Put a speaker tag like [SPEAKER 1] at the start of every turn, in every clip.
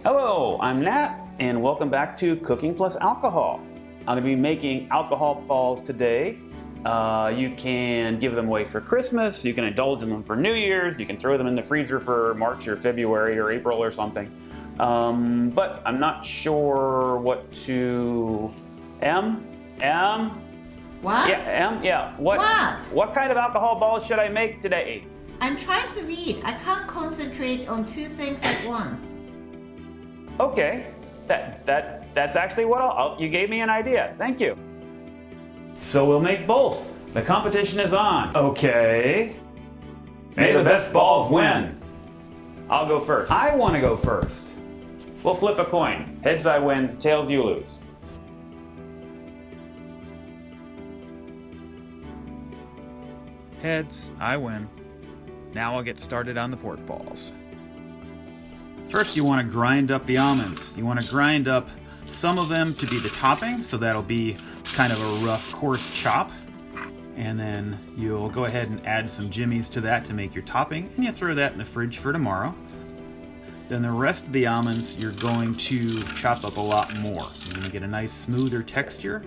[SPEAKER 1] Hello, I'm Nat, and welcome back to Cooking Plus Alcohol. I'm going to be making alcohol balls today. You can give them away for Christmas, you can indulge in them for New Year's, you can throw them in the freezer for March or February or April or something. But I'm not sure what to...
[SPEAKER 2] What?
[SPEAKER 1] Yeah. What kind of alcohol balls should I make today?
[SPEAKER 2] I'm trying to read. I can't concentrate on two things at once.
[SPEAKER 1] Okay, that's actually what you gave me an idea. Thank you. So we'll make both. The competition is on. Okay. May the best balls win. I'll go first. I want to go first. We'll flip a coin. Heads I win, tails you lose. Heads, I win. Now I'll get started on the pork balls. First, you want to grind up the almonds. You want to grind up some of them to be the topping, so that'll be kind of a rough, coarse chop. And then you'll go ahead and add some jimmies to that to make your topping, and you throw that in the fridge for tomorrow. Then the rest of the almonds, you're going to chop up a lot more. You're going to get a nice, smoother texture.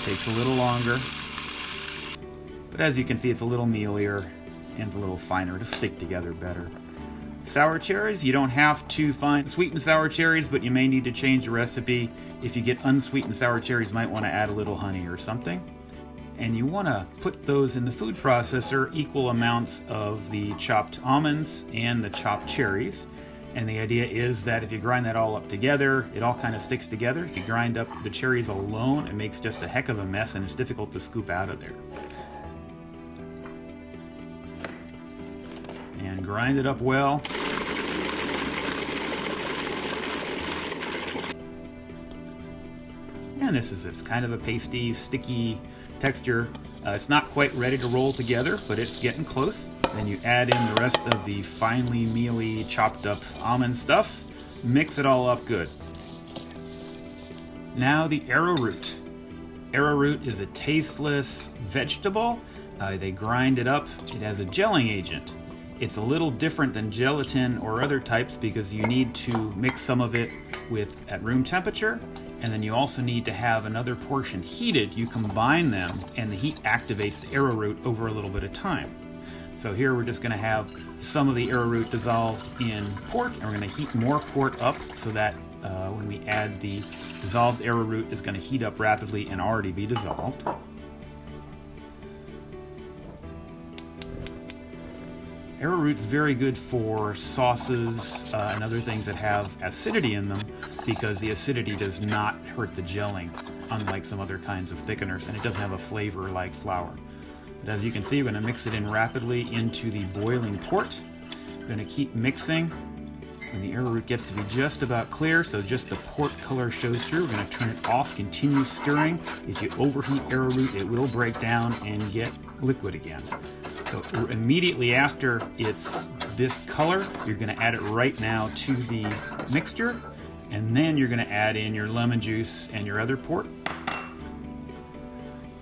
[SPEAKER 1] Takes a little longer, but as you can see, it's a little mealier and a little finer to stick together better. Sour cherries, you don't have to find sweet and sour cherries, but you may need to change the recipe. If you get unsweetened sour cherries, you might want to add a little honey or something. And you want to put those in the food processor, equal amounts of the chopped almonds and the chopped cherries. And the idea is that if you grind that all up together, it all kind of sticks together. If you grind up the cherries alone, it makes just a heck of a mess and it's difficult to scoop out of there. And grind it up well. And it's kind of a pasty, sticky texture. It's not quite ready to roll together, but it's getting close. Then you add in the rest of the finely mealy chopped up almond stuff. Mix it all up good. Now the arrowroot. Arrowroot is a tasteless vegetable. They grind it up. It has a gelling agent. It's a little different than gelatin or other types because you need to mix some of it at room temperature, and then you also need to have another portion heated. You combine them and the heat activates the arrowroot over a little bit of time. So here we're just going to have some of the arrowroot dissolved in port, and we're going to heat more port up so that when we add the dissolved arrowroot, it's going to heat up rapidly and already be dissolved. Arrowroot is very good for sauces and other things that have acidity in them because the acidity does not hurt the gelling, unlike some other kinds of thickeners, and it doesn't have a flavor like flour. But as you can see, we're going to mix it in rapidly into the boiling port. We're going to keep mixing. When the arrowroot gets to be just about clear, so just the port color shows through, we're going to turn it off, continue stirring. If you overheat arrowroot, it will break down and get liquid again. So immediately after it's this color, you're going to add it right now to the mixture, and then you're going to add in your lemon juice and your other port.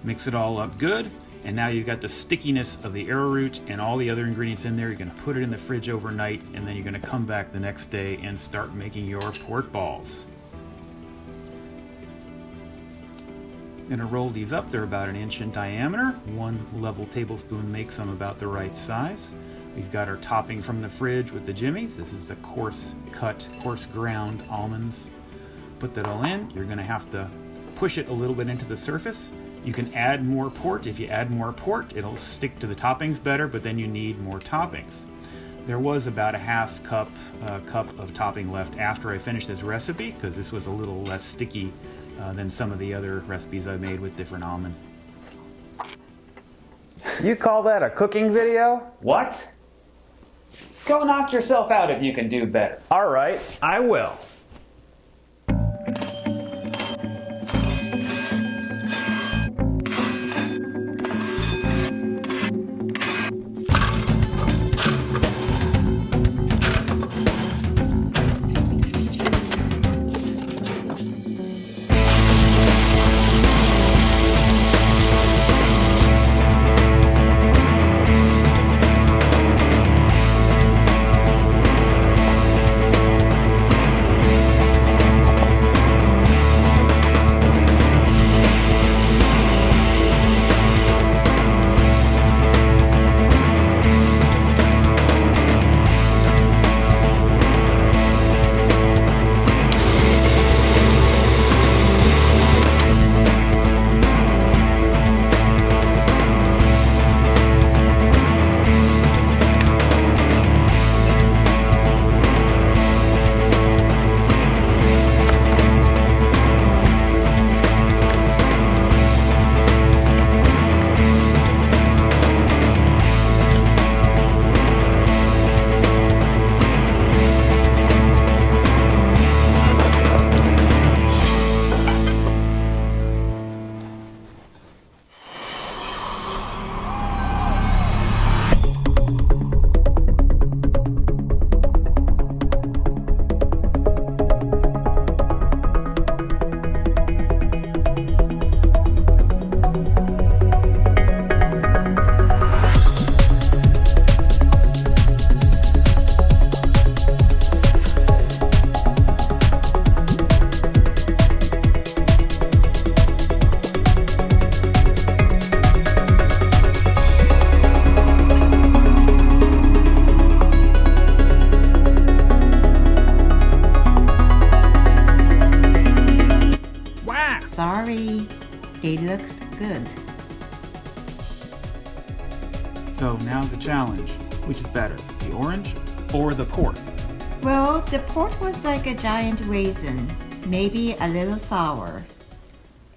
[SPEAKER 1] Mix it all up good. And now you've got the stickiness of the arrowroot and all the other ingredients in there. You're going to put it in the fridge overnight, and then you're going to come back the next day and start making your pork balls. I'm going to roll these up. They're about 1 inch in diameter. 1 level tablespoon makes them about the right size. We've got our topping from the fridge with the jimmies. This is the coarse cut, coarse ground almonds. Put that all in. You're going to have to push it a little bit into the surface. You can add more port. If you add more port, it'll stick to the toppings better, but then you need more toppings. There was about a half cup of topping left after I finished this recipe because this was a little less sticky than some of the other recipes I made with different almonds. You call that a cooking video? What? Go knock yourself out if you can do better. All right, I will.
[SPEAKER 2] Sorry, they looked good.
[SPEAKER 1] So now the challenge. Which is better, the orange or the port?
[SPEAKER 2] Well, the port was like a giant raisin, maybe a little sour.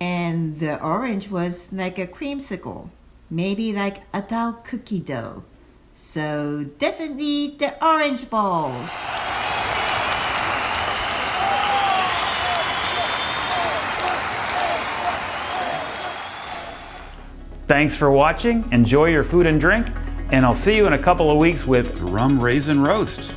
[SPEAKER 2] And the orange was like a creamsicle, maybe like adult cookie dough. So definitely the orange balls.
[SPEAKER 1] Thanks for watching. Enjoy your food and drink, and I'll see you in a couple of weeks with rum raisin roast.